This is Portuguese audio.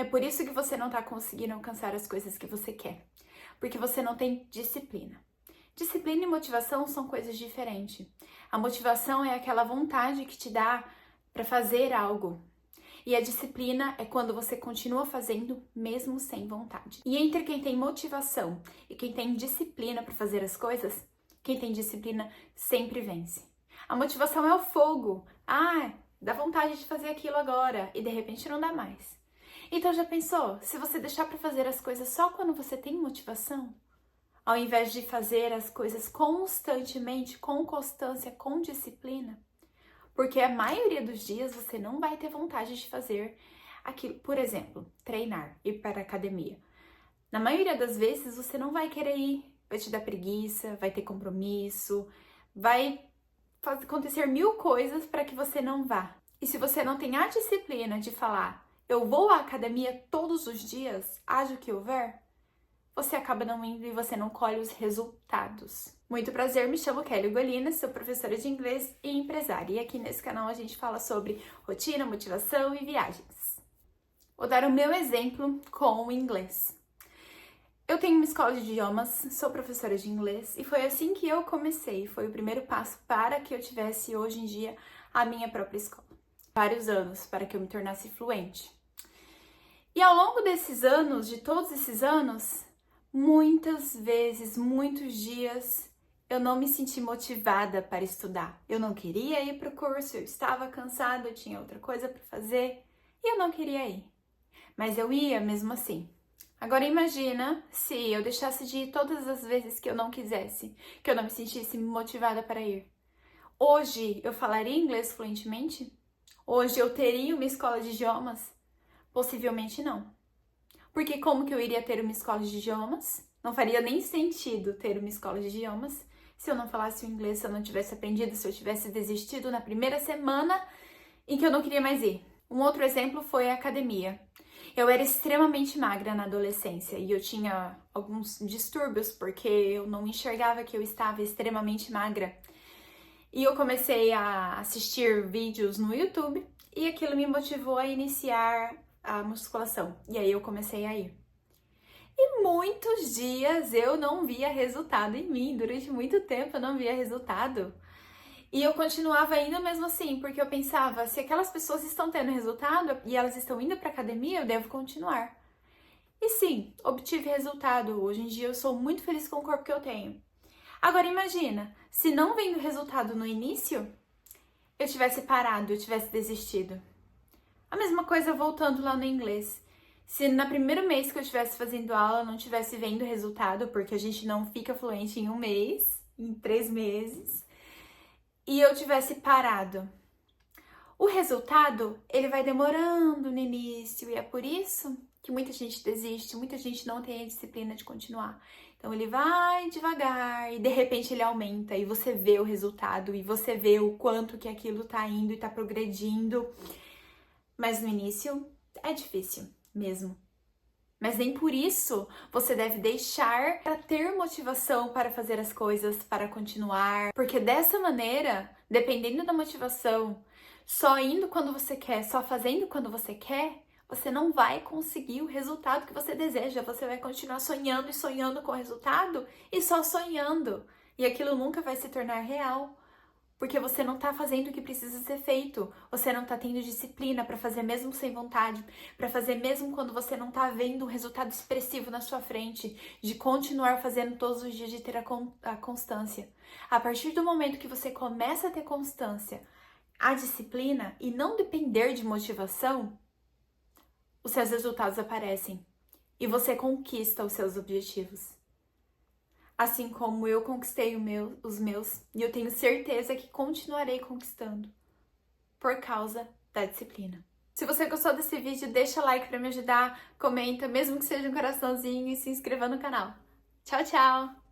É por isso que você não tá conseguindo alcançar as coisas que você quer. Porque você não tem disciplina. Disciplina e motivação são coisas diferentes. A motivação é aquela vontade que te dá para fazer algo. E a disciplina é quando você continua fazendo mesmo sem vontade. E entre quem tem motivação e quem tem disciplina para fazer as coisas, quem tem disciplina sempre vence. A motivação é o fogo. Dá vontade de fazer aquilo agora e de repente não dá mais. Então já pensou? Se você deixar para fazer as coisas só quando você tem motivação, ao invés de fazer as coisas constantemente, com constância, com disciplina, porque a maioria dos dias você não vai ter vontade de fazer aquilo. Por exemplo, treinar, ir para a academia. Na maioria das vezes você não vai querer ir, vai te dar preguiça, vai ter compromisso, vai acontecer mil coisas para que você não vá. E se você não tem a disciplina de falar, eu vou à academia todos os dias, haja o que houver, você acaba não indo e você não colhe os resultados. Muito prazer, me chamo Kelly Ugolina, sou professora de inglês e empresária. E aqui nesse canal a gente fala sobre rotina, motivação e viagens. Vou dar o meu exemplo com o inglês. Eu tenho uma escola de idiomas, sou professora de inglês e foi assim que eu comecei. Foi o primeiro passo para que eu tivesse hoje em dia a minha própria escola. Vários anos para que eu me tornasse fluente. E ao longo desses anos, de todos esses anos, muitas vezes, muitos dias, eu não me senti motivada para estudar. Eu não queria ir para o curso, eu estava cansada, eu tinha outra coisa para fazer e eu não queria ir. Mas eu ia mesmo assim. Agora imagina se eu deixasse de ir todas as vezes que eu não quisesse, que eu não me sentisse motivada para ir. Hoje eu falaria inglês fluentemente? Hoje eu teria uma escola de idiomas? Possivelmente não. Porque como que eu iria ter uma escola de idiomas? Não faria nem sentido ter uma escola de idiomas se eu não falasse o inglês, se eu não tivesse aprendido, se eu tivesse desistido na primeira semana em que eu não queria mais ir. Um outro exemplo foi a academia. Eu era extremamente magra na adolescência e eu tinha alguns distúrbios porque eu não enxergava que eu estava extremamente magra. E eu comecei a assistir vídeos no YouTube e aquilo me motivou a iniciar a musculação. E aí eu comecei a ir. E muitos dias eu não via resultado em mim. Durante muito tempo eu não via resultado. E eu continuava indo mesmo assim, porque eu pensava, se aquelas pessoas estão tendo resultado e elas estão indo para academia, eu devo continuar. E sim, obtive resultado. Hoje em dia eu sou muito feliz com o corpo que eu tenho. Agora imagina, se não vendo resultado no início, eu tivesse parado, eu tivesse desistido. A mesma coisa voltando lá no inglês. Se no primeiro mês que eu estivesse fazendo aula eu não estivesse vendo resultado, porque a gente não fica fluente em um mês, em 3 meses, e eu tivesse parado, o resultado, ele vai demorando no início, e é por isso que muita gente desiste, muita gente não tem a disciplina de continuar. Então ele vai devagar e de repente ele aumenta e você vê o resultado e você vê o quanto que aquilo tá indo e tá progredindo. Mas no início é difícil mesmo. Mas nem por isso você deve deixar para ter motivação para fazer as coisas, para continuar. Porque dessa maneira, dependendo da motivação, só indo quando você quer, só fazendo quando você quer, você não vai conseguir o resultado que você deseja. Você vai continuar sonhando e sonhando com o resultado e só sonhando. E aquilo nunca vai se tornar real. Porque você não tá fazendo o que precisa ser feito. Você não tá tendo disciplina para fazer mesmo sem vontade, para fazer mesmo quando você não tá vendo um resultado expressivo na sua frente, de continuar fazendo todos os dias, de ter a constância. A partir do momento que você começa a ter constância, a disciplina e não depender de motivação, os seus resultados aparecem e você conquista os seus objetivos. Assim como eu conquistei os meus, e eu tenho certeza que continuarei conquistando por causa da disciplina. Se você gostou desse vídeo, deixa like para me ajudar, comenta, mesmo que seja um coraçãozinho, e se inscreva no canal. Tchau, tchau!